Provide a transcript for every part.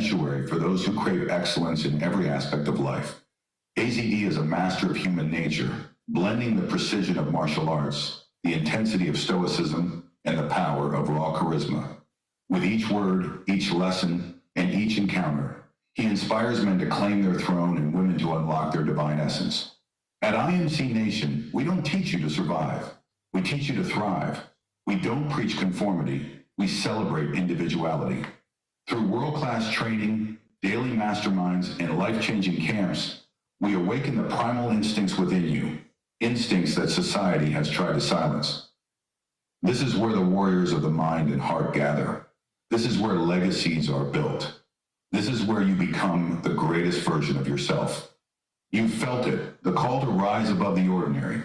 sanctuary for those who crave excellence in every aspect of life. AZD is a master of human nature, blending the precision of martial arts, the intensity of stoicism, and the power of raw charisma. With each word, each lesson, and each encounter, he inspires men to claim their throne and women to unlock their divine essence. At IMC Nation, we don't teach you to survive. We teach you to thrive. We don't preach conformity. We celebrate individuality. Through world-class training, daily masterminds, and life-changing camps, we awaken the primal instincts within you, instincts that society has tried to silence. This is where the warriors of the mind and heart gather. This is where legacies are built. This is where you become the greatest version of yourself. You've felt it, the call to rise above the ordinary.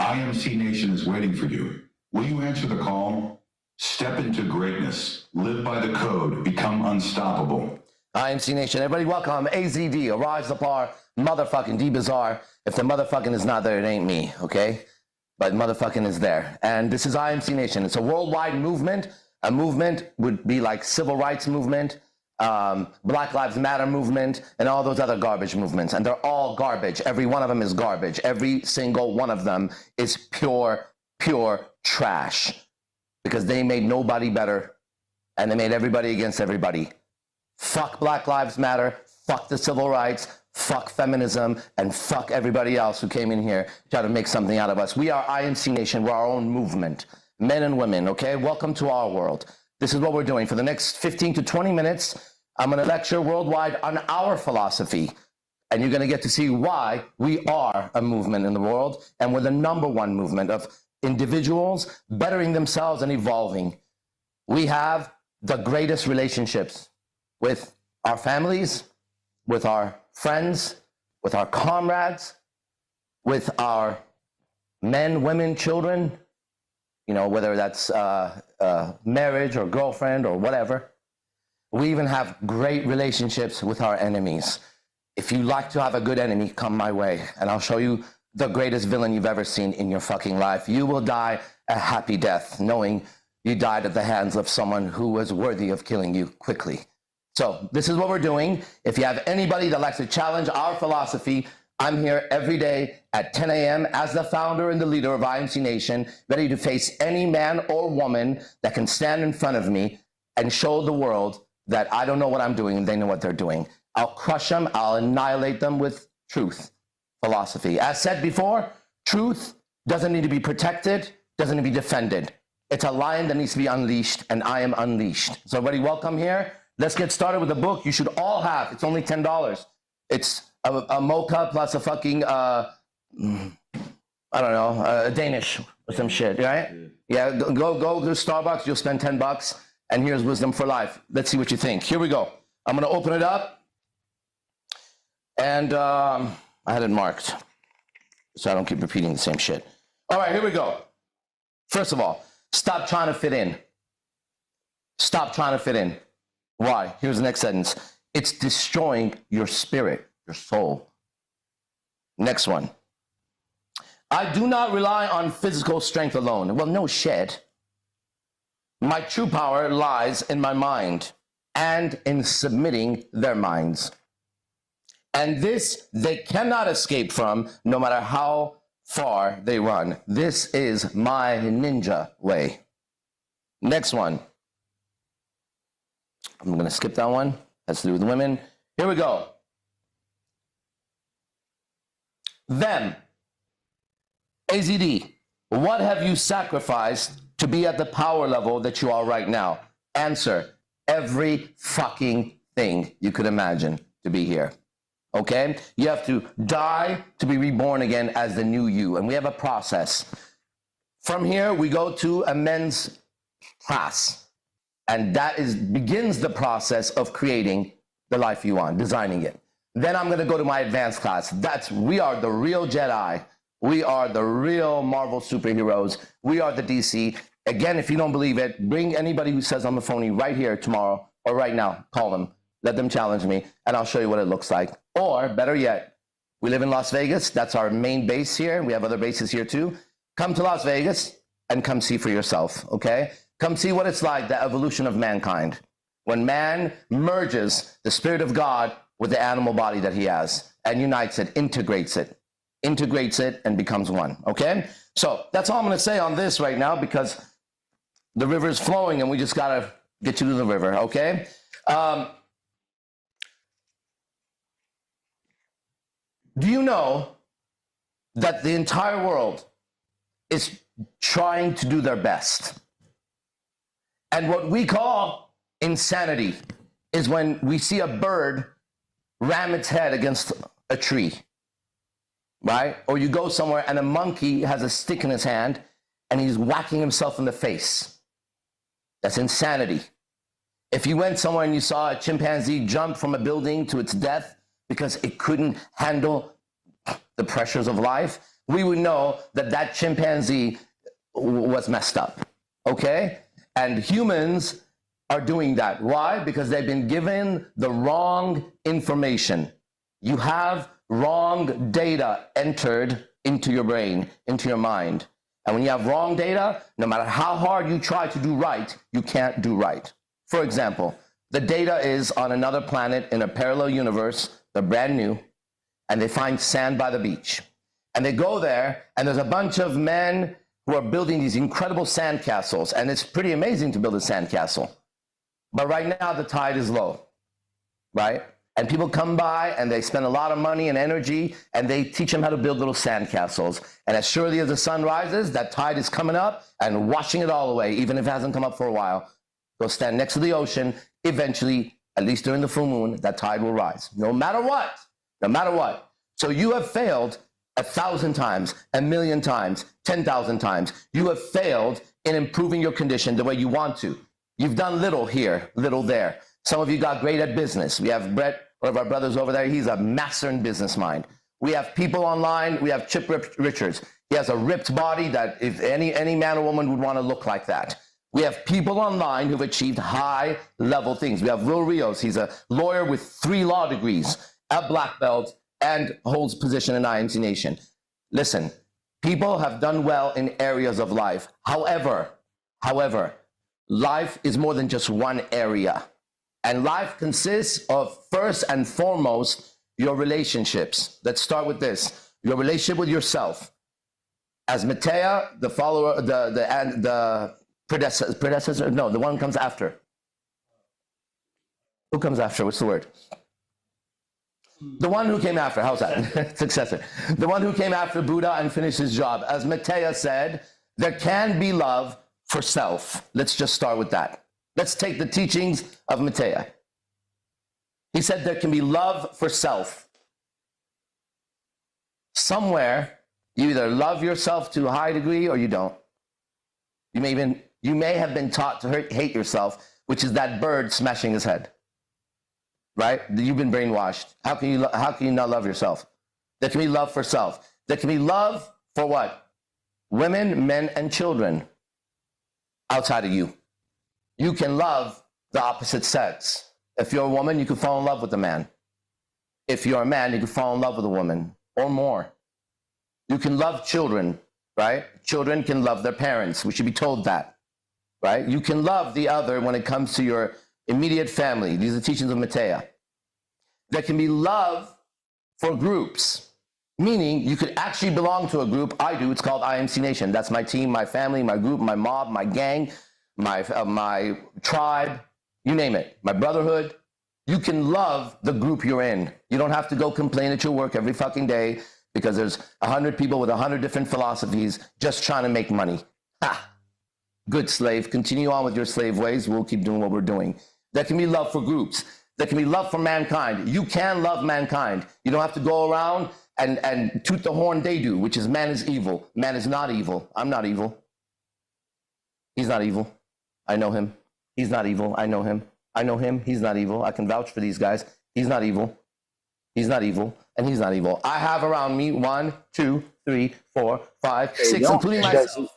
IMC Nation is waiting for you. Will you answer the call? Step into greatness, live by the code, become unstoppable. IMC Nation, everybody welcome AZD, Arise the Par, motherfucking D-Bizarre. If the motherfucking is not there, it ain't me, okay? But motherfucking is there. And this is IMC Nation. It's a worldwide movement. A movement would be like civil rights movement, Black Lives Matter movement, and all those other garbage movements. And they're all garbage. Every one of them is garbage. Every single one of them is pure trash. Because they made nobody better, and they made everybody against everybody. Fuck Black Lives Matter, fuck the civil rights, fuck feminism, and fuck everybody else who came in here to try to make something out of us. We are IMC Nation. We're our own movement, men and women, okay? Welcome to our world. This is what we're doing. For the next 15 to 20 minutes, I'm going to lecture worldwide on our philosophy, and you're going to get to see why we are a movement in the world, and we're the #1 movement of individuals bettering themselves and evolving. We have the greatest relationships with our families, with our friends, with our comrades, with our men, women, children, you know, whether that's marriage or girlfriend or whatever. We even have great relationships with our enemies. If you like to have a good enemy, come my way, and I'll show you the greatest villain you've ever seen in your fucking life. You will die a happy death, knowing you died at the hands of someone who was worthy of killing you quickly. So this is what we're doing. If you have anybody that likes to challenge our philosophy, I'm here every day at 10 a.m. as the founder and the leader of IMC Nation, ready to face any man or woman that can stand in front of me and show the world that I don't know what I'm doing and they know what they're doing. I'll crush them. I'll annihilate them with truth. Philosophy. As said before, truth doesn't need to be protected, doesn't need to be defended. It's a lion that needs to be unleashed, and I am unleashed. So everybody welcome here. Let's get started with the book you should all have. It's only $10. It's a mocha plus a fucking, I don't know, a Danish or some shit, right? Yeah, go to Starbucks, you'll spend $10, and here's wisdom for life. Let's see what you think. Here we go. I'm going to open it up, and I had it marked, so I don't keep repeating the same shit. All right, here we go. First of all, stop trying to fit in. Stop trying to fit in. Why? Here's the next sentence. It's destroying your spirit, your soul. Next one. I do not rely on physical strength alone. Well, no shit. My true power lies in my mind and in submitting their minds. And this they cannot escape from, no matter how far they run. This is my ninja way. Next one. I'm going to skip that one. That's to do with women. Here we go. Them. AZD, what have you sacrificed to be at the power level that you are right now? Answer, every fucking thing you could imagine to be here. Okay? You have to die to be reborn again as the new you. And we have a process. From here, we go to a men's class. And that begins the process of creating the life you want, designing it. Then I'm going to go to my advanced class. We are the real Jedi. We are the real Marvel superheroes. We are the DC. Again, if you don't believe it, bring anybody who says I'm a phony right here tomorrow or right now. Call them. Let them challenge me, and I'll show you what it looks like. Or, better yet, we live in Las Vegas. That's our main base here. We have other bases here too. Come to Las Vegas and come see for yourself, okay? Come see what it's like, the evolution of mankind. When man merges the Spirit of God with the animal body that he has and unites it, integrates it and becomes one, okay? So that's all I'm going to say on this right now because the river is flowing and we just got to get you to the river, okay? Do you know that the entire world is trying to do their best? And what we call insanity is when we see a bird ram its head against a tree, right? Or you go somewhere and a monkey has a stick in his hand and he's whacking himself in the face. That's insanity. If you went somewhere and you saw a chimpanzee jump from a building to its death because it couldn't handle the pressures of life, we would know that that chimpanzee was messed up, okay? And humans are doing that. Why? Because they've been given the wrong information. You have wrong data entered into your brain, into your mind. And when you have wrong data, no matter how hard you try to do right, you can't do right. For example, the data is on another planet in a parallel universe. They're brand new, and they find sand by the beach. And they go there, and there's a bunch of men who are building these incredible sand castles, and it's pretty amazing to build a sand castle. But right now, the tide is low, right? And people come by, and they spend a lot of money and energy, and they teach them how to build little sand castles. And as surely as the sun rises, that tide is coming up and washing it all away, even if it hasn't come up for a while. Go stand next to the ocean. Eventually, at least during the full moon, that tide will rise, no matter what, no matter what. So you have failed 1,000 times, 1,000,000 times, 10,000 times. You have failed in improving your condition the way you want to. You've done little here, little there. Some of you got great at business. We have Brett, one of our brothers over there. He's a master in business mind. We have people online. We have Chip Richards. He has a ripped body that if any man or woman would want to look like that. We have people online who've achieved high level things. We have Will Rios. He's a lawyer with 3 law degrees, a black belt, and holds position in IMC Nation. Listen, people have done well in areas of life. However, life is more than just one area. And life consists of, first and foremost, your relationships. Let's start with this. Your relationship with yourself. As Matea, the follower, the predecessor, no, the one comes after. Who comes after? What's the word? The one who came after. How's that? Successor. The one who came after Buddha and finished his job. As Matea said, there can be love for self. Let's just start with that. Let's take the teachings of Matea. He said there can be love for self. Somewhere, you either love yourself to a high degree or you don't. You may have been taught to hate yourself, which is that bird smashing his head. Right? You've been brainwashed. How can you not love yourself? There can be love for self. There can be love for what? Women, men, and children outside of you. You can love the opposite sex. If you're a woman, you can fall in love with a man. If you're a man, you can fall in love with a woman or more. You can love children, right? Children can love their parents. We should be told that, right? You can love the other when it comes to your immediate family. These are the teachings of Matea. There can be love for groups, meaning you could actually belong to a group. I do. It's called IMC Nation. That's my team, my family, my group, my mob, my gang, my tribe, you name it, my brotherhood. You can love the group you're in. You don't have to go complain at your work every fucking day because there's 100 people with 100 different philosophies just trying to make money. Ha! Good slave. Continue on with your slave ways. We'll keep doing what we're doing. There can be love for groups. There can be love for mankind. You can love mankind. You don't have to go around and toot the horn they do, which is man is evil. Man is not evil. I'm not evil. He's not evil. I know him. He's not evil. I know him. I know him. He's not evil. I can vouch for these guys. He's not evil. He's not evil. And he's not evil. I have around me 1, 2, 3, 4, 5, 6, including myself.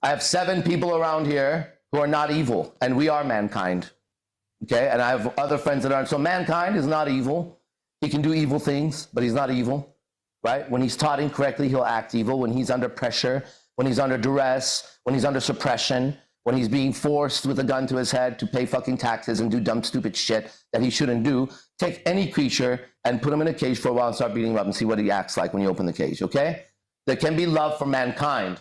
I have 7 people around here who are not evil, and we are mankind. Okay? And I have other friends that aren't. So mankind is not evil. He can do evil things, but he's not evil. Right? When he's taught incorrectly, he'll act evil. When he's under pressure, when he's under duress, when he's under suppression, when he's being forced with a gun to his head to pay fucking taxes and do dumb, stupid shit that he shouldn't do. Take any creature and put him in a cage for a while and start beating him up and see what he acts like when you open the cage, okay? There can be love for mankind.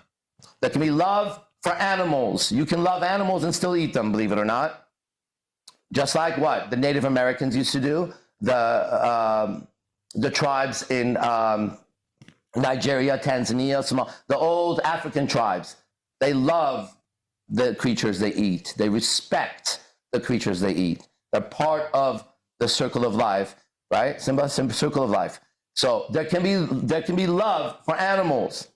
There can be love for animals. You can love animals and still eat them, believe it or not. Just like what the Native Americans used to do, the tribes in Nigeria, Tanzania, Somalia, the old African tribes, they love the creatures they eat. They respect the creatures they eat. They're part of the circle of life, right? Simba, circle of life. So there can be love for animals.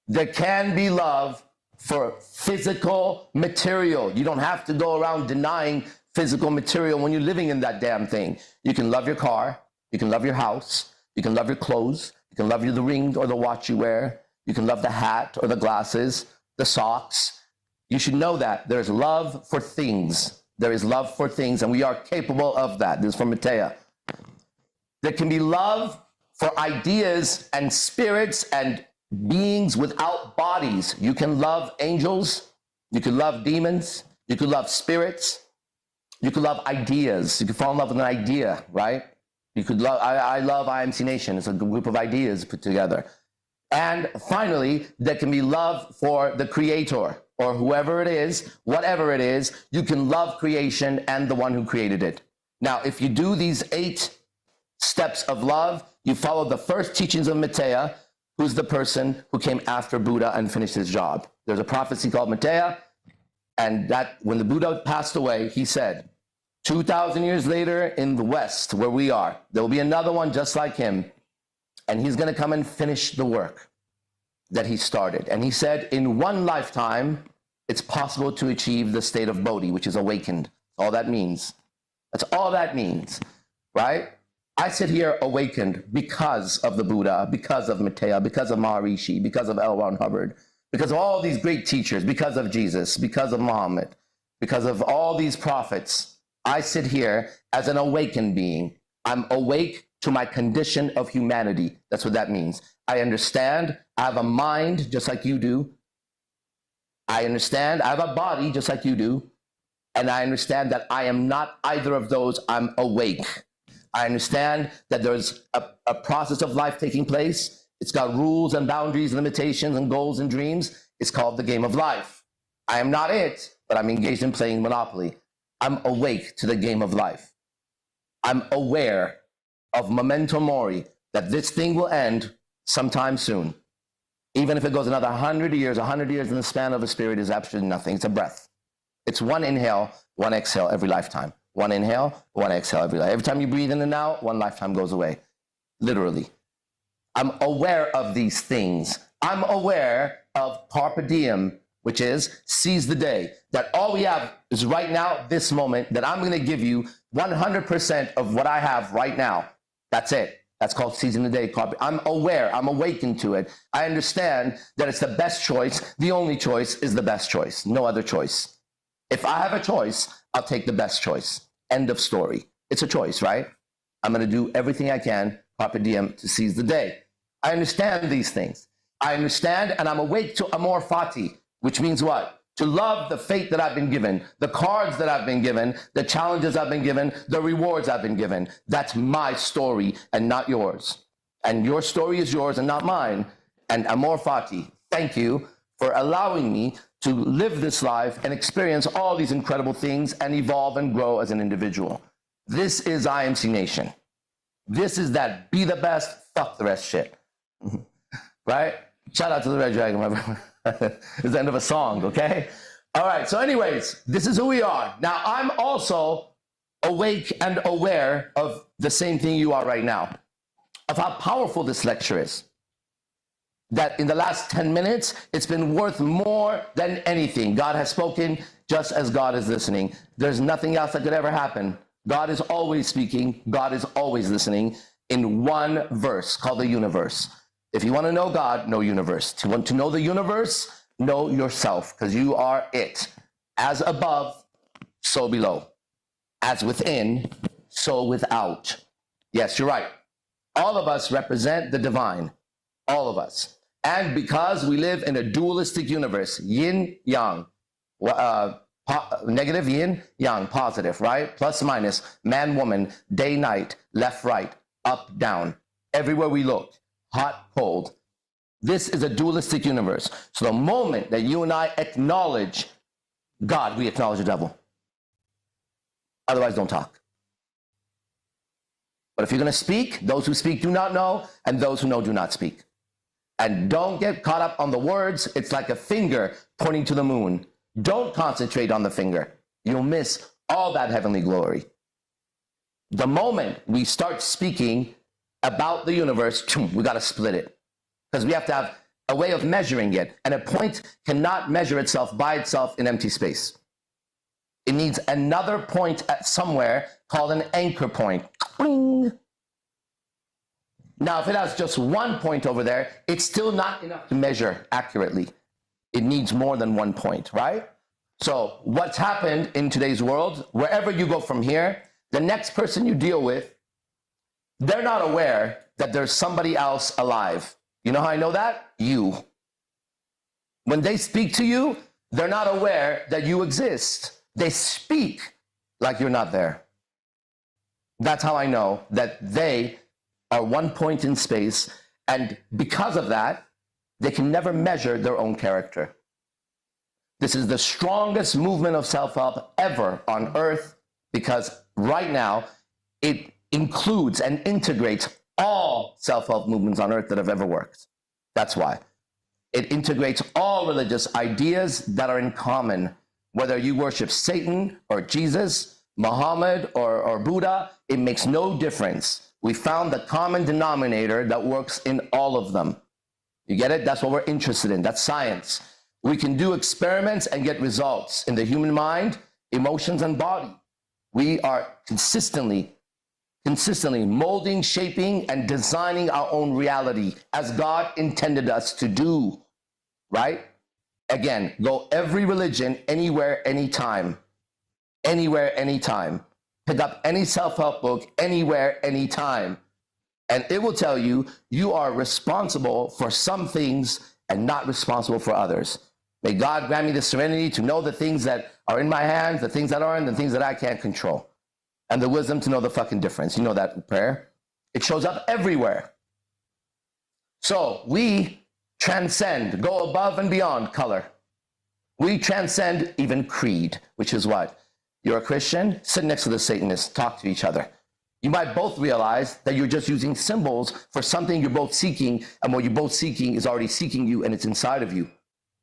There can be love for physical material. You don't have to go around denying physical material when you're living in that damn thing. You can love your car. You can love your house. You can love your clothes. You can love the ring or the watch you wear. You can love the hat or the glasses, the socks. You should know that there's love for things. There is love for things, and we are capable of that. This is from Matea. There can be love for ideas and spirits and beings without bodies. You can love angels. You can love demons. You can love spirits. You can love ideas. You can fall in love with an idea, right? You could love, I love IMC Nation. It's a group of ideas put together. And finally, there can be love for the creator or whoever it is, whatever it is. You can love creation and the one who created it. Now, if you do these 8 steps of love, you follow the first teachings of Matea, who's the person who came after Buddha and finished his job. There's a prophecy called Matea, and that when the Buddha passed away, he said, 2,000 years later in the West, where we are, there will be another one just like him, and he's going to come and finish the work that he started. And he said, in one lifetime, it's possible to achieve the state of Bodhi, which is awakened. All that means. That's all that means, right? I sit here awakened because of the Buddha, because of Matea, because of Maharishi, because of L. Ron Hubbard, because of all these great teachers, because of Jesus, because of Muhammad, because of all these prophets. I sit here as an awakened being. I'm awake to my condition of humanity. That's what that means. I understand. I have a mind just like you do. I understand. I have a body just like you do. And I understand that I am not either of those. I'm awake. I understand that there's a process of life taking place. It's got rules and boundaries, limitations and goals and dreams. It's called the game of life. I am not it, but I'm engaged in playing Monopoly. I'm awake to the game of life. I'm aware of memento mori, that this thing will end sometime soon. Even if it goes another 100 years in the span of a spirit is absolutely nothing. It's a breath. It's one inhale, one exhale every lifetime. One inhale, one exhale every life. Every time you breathe in and out, one lifetime goes away. Literally. I'm aware of these things. I'm aware of carpe diem, which is seize the day. That all we have is right now, this moment, that I'm going to give you 100% of what I have right now. That's it. That's called seizing the day. I'm aware. I'm awakened to it. I understand that it's the best choice. The only choice is the best choice. No other choice. If I have a choice, I'll take the best choice. End of story. It's a choice, right? I'm going to do everything I can, carpe diem, to seize the day. I understand these things. I understand, and I'm awake to amor fati, which means what? To love the fate that I've been given, the cards that I've been given, the challenges I've been given, the rewards I've been given. That's my story and not yours. And your story is yours and not mine. And amor fati, thank you for allowing me to live this life and experience all these incredible things and evolve and grow as an individual. This is IMC Nation. This is that be the best, fuck the rest shit. Right? Shout out to the Red Dragon, my brother. It's the end of a song, okay? All right, so anyways, this is who we are. Now, I'm also awake and aware of the same thing you are right now, of how powerful this lecture is. That in the last 10 minutes, it's been worth more than anything. God has spoken just as God is listening. There's nothing else that could ever happen. God is always speaking. God is always listening in one verse called the universe. If you want to know God, know universe. If you want to know the universe, know yourself, because you are it. As above, so below. As within, so without. Yes, you're right. All of us represent the divine. All of us. And because we live in a dualistic universe, yin, yang, Negative, yin, yang, positive, right? Plus, minus, man, woman, day, night, left, right, up, down. Everywhere we look, hot, cold. This is a dualistic universe. So the moment that you and I acknowledge God, we acknowledge the devil. Otherwise, don't talk. But if you're going to speak, those who speak do not know, and those who know do not speak. And don't get caught up on the words. It's like a finger pointing to the moon. Don't concentrate on the finger. You'll miss all that heavenly glory. The moment we start speaking about the universe, we got to split it. Because we have to have a way of measuring it. And a point cannot measure itself by itself in empty space. It needs another point at somewhere called an anchor point. Now, if it has just one point over there, it's still not enough to measure accurately. It needs more than one point, right? So what's happened in today's world, wherever you go from here, the next person you deal with, they're not aware that there's somebody else alive. You know how I know that? You. When they speak to you, they're not aware that you exist. They speak like you're not there. That's how I know that they are one point in space, and because of that, they can never measure their own character. This is the strongest movement of self-help ever on earth, because right now it includes and integrates all self-help movements on earth that have ever worked. That's why. It integrates all religious ideas that are in common, whether you worship Satan or Jesus, Muhammad or Buddha, it makes no difference. We found the common denominator that works in all of them. You get it? That's what we're interested in. That's science. We can do experiments and get results in the human mind, emotions, and body. We are consistently molding, shaping, and designing our own reality as God intended us to do, right? Again, go every religion, anywhere, anytime. Anywhere, anytime. Pick up any self-help book, anywhere, anytime. And it will tell you, you are responsible for some things and not responsible for others. May God grant me the serenity to know the things that are in my hands, the things that aren't, the things that I can't control. And the wisdom to know the fucking difference. You know that prayer? It shows up everywhere. So we transcend, go above and beyond color. We transcend even creed, which is what? You're a Christian, sit next to the Satanist, talk to each other. You might both realize that you're just using symbols for something you're both seeking, and what you're both seeking is already seeking you, and it's inside of you.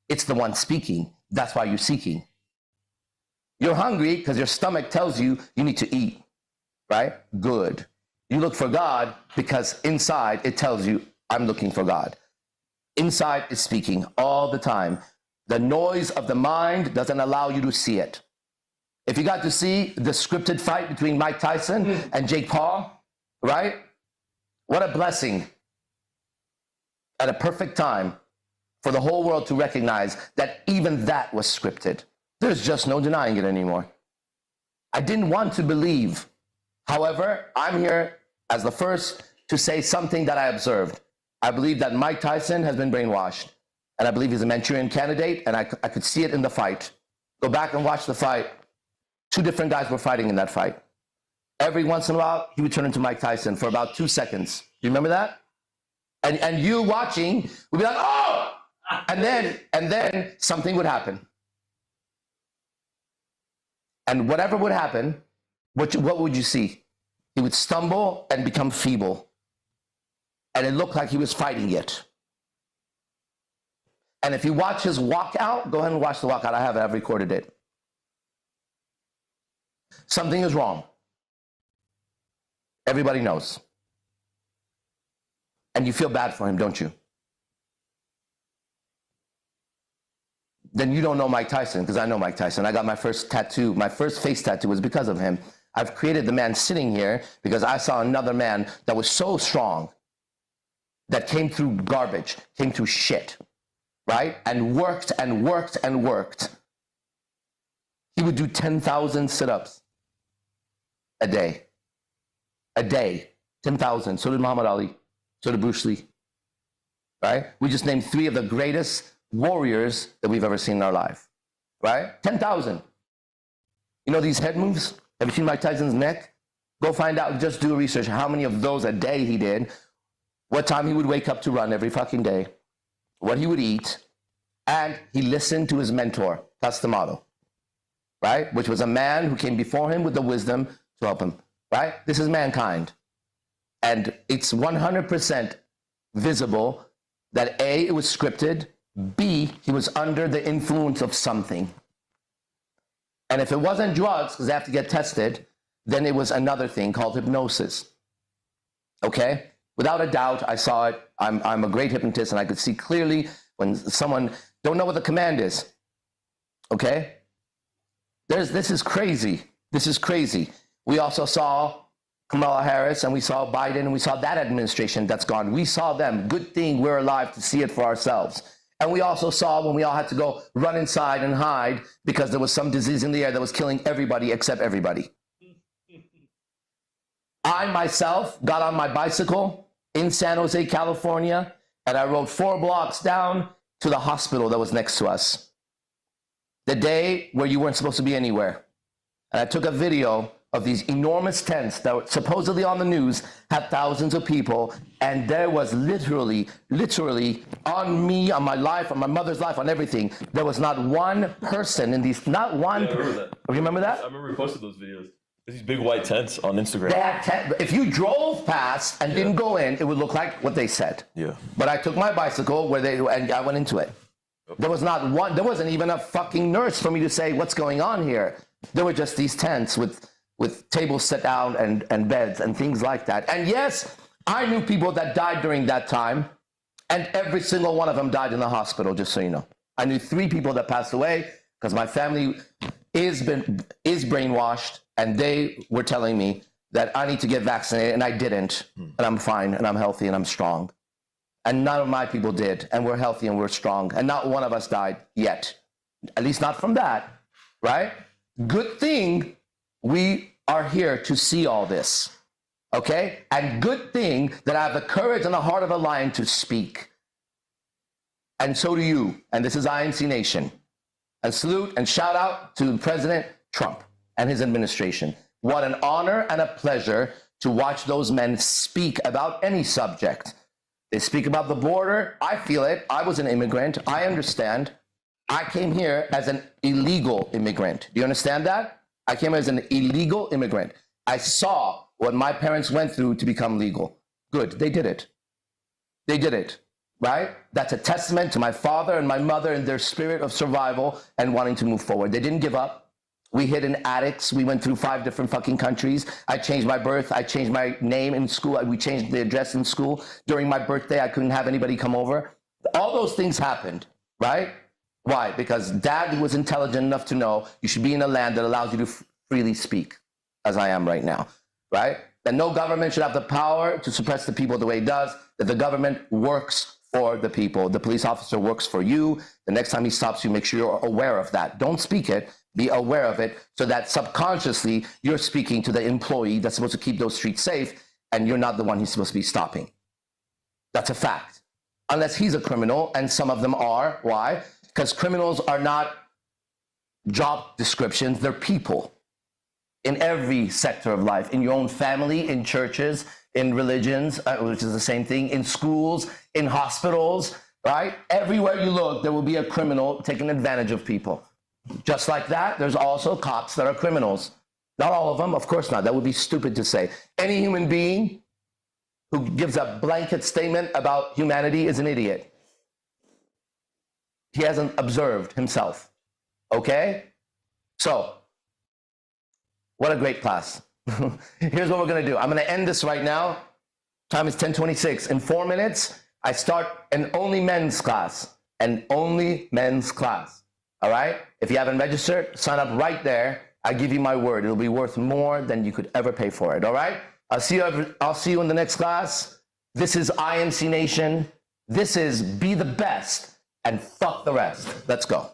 It's the one speaking. That's why you're seeking. You're hungry because your stomach tells you you need to eat, right? Good. You look for God because inside it tells you, I'm looking for God. Inside is speaking all the time. The noise of the mind doesn't allow you to see it. If you got to see the scripted fight between Mike Tyson and Jake Paul, right? What a blessing at a perfect time for the whole world to recognize that even that was scripted. There's just no denying it anymore. I didn't want to believe. However, I'm here as the first to say something that I observed. I believe that Mike Tyson has been brainwashed, and I believe he's a Manchurian candidate, and I could see it in the fight. Go back and watch the fight. Two different guys were fighting in that fight. Every once in a while, he would turn into Mike Tyson for about 2 seconds. Do you remember that? And you watching would be like, oh! And then something would happen. And whatever would happen, what would you see? He would stumble and become feeble. And it looked like he was fighting it. And if you watch his walkout, go ahead and watch the walkout. I have it. I've recorded it. Something is wrong. Everybody knows. And you feel bad for him, don't you? Then you don't know Mike Tyson, because I know Mike Tyson. I got my first tattoo, my first face tattoo was because of him. I've created the man sitting here because I saw another man that was so strong, that came through garbage, came through shit, right? And worked and worked and worked. He would do 10,000 sit-ups a day. A day, 10,000. So did Muhammad Ali. So did Bruce Lee, right? We just named 3 of the greatest warriors that we've ever seen in our life. right? 10,000. You know these head moves? Have you seen Mike Tyson's neck? Go find out, just do research how many of those a day he did, what time he would wake up to run every fucking day, what he would eat, and he listened to his mentor, Castellano, right? Which was a man who came before him with the wisdom to help him, right? This is mankind. And it's 100% visible that A, it was scripted, B, he was under the influence of something. And if it wasn't drugs, because they have to get tested, then it was another thing called hypnosis. Okay? Without a doubt, I saw it. I'm a great hypnotist, and I could see clearly when someone don't know what the command is. Okay? This is crazy. This is crazy. We also saw Kamala Harris, and we saw Biden, and we saw that administration that's gone. We saw them. Good thing we're alive to see it for ourselves. And we also saw when we all had to go run inside and hide because there was some disease in the air that was killing everybody except everybody. I myself got on my bicycle in San Jose, California, and I rode 4 blocks down to the hospital that was next to us. The day where you weren't supposed to be anywhere. And I took a video of these enormous tents that were supposedly on the news, had thousands of people, and there was literally on me, on my life, on my mother's life, on everything, there was not one person in these, not one. Yeah, I remember that. Remember that? I remember we posted those videos. There's these big white tents on Instagram. They had if you drove past and didn't go in, it would look like what they said. Yeah. But I took my bicycle and I went into it. There was not one, there wasn't even a fucking nurse for me to say, what's going on here? There were just these tents with tables set down and beds and things like that. And yes, I knew people that died during that time, and every single one of them died in the hospital, just so you know. I knew 3 people that passed away because my family is brainwashed, and they were telling me that I need to get vaccinated, and I didn't, and I'm fine, and I'm healthy, and I'm strong. And none of my people did, and we're healthy, and we're strong, and not one of us died yet. At least not from that, right? Good thing we are here to see all this, okay? And good thing that I have the courage and the heart of a lion to speak. And so do you, and this is IMC Nation. And salute and shout out to President Trump and his administration. What an honor and a pleasure to watch those men speak about any subject. They speak about the border. I feel it. I was an immigrant. I understand. I came here as an illegal immigrant. Do you understand that? I came here as an illegal immigrant. I saw what my parents went through to become legal. Good. They did it. They did it. Right? That's a testament to my father and my mother and their spirit of survival and wanting to move forward. They didn't give up. We hid in attics. We went through 5 different fucking countries. I changed my birth. I changed my name in school. We changed the address in school. During my birthday, I couldn't have anybody come over. All those things happened, right? Why? Because Dad was intelligent enough to know you should be in a land that allows you to freely speak, as I am right now, right? That no government should have the power to suppress the people the way it does, that the government works for the people. The police officer works for you. The next time he stops you, make sure you're aware of that. Don't speak it, be aware of it, so that subconsciously you're speaking to the employee that's supposed to keep those streets safe, and you're not the one he's supposed to be stopping. That's a fact. Unless he's a criminal, and some of them are. Why? Because criminals are not job descriptions, they're people. In every sector of life, in your own family, in churches, in religions, which is the same thing, in schools, in hospitals, right? Everywhere you look, there will be a criminal taking advantage of people. Just like that, there's also cops that are criminals. Not all of them, of course not. That would be stupid to say. Any human being who gives a blanket statement about humanity is an idiot. He hasn't observed himself, okay? So, what a great class. Here's what we're gonna do. I'm gonna end this right now. Time is 10:26. In 4 minutes, I start an only men's class. An only men's class, all right? If you haven't registered, sign up right there. I give you my word. It'll be worth more than you could ever pay for it, all right? I'll see you in the next class. This is IMC Nation. This is Be the Best and fuck the rest. Let's go.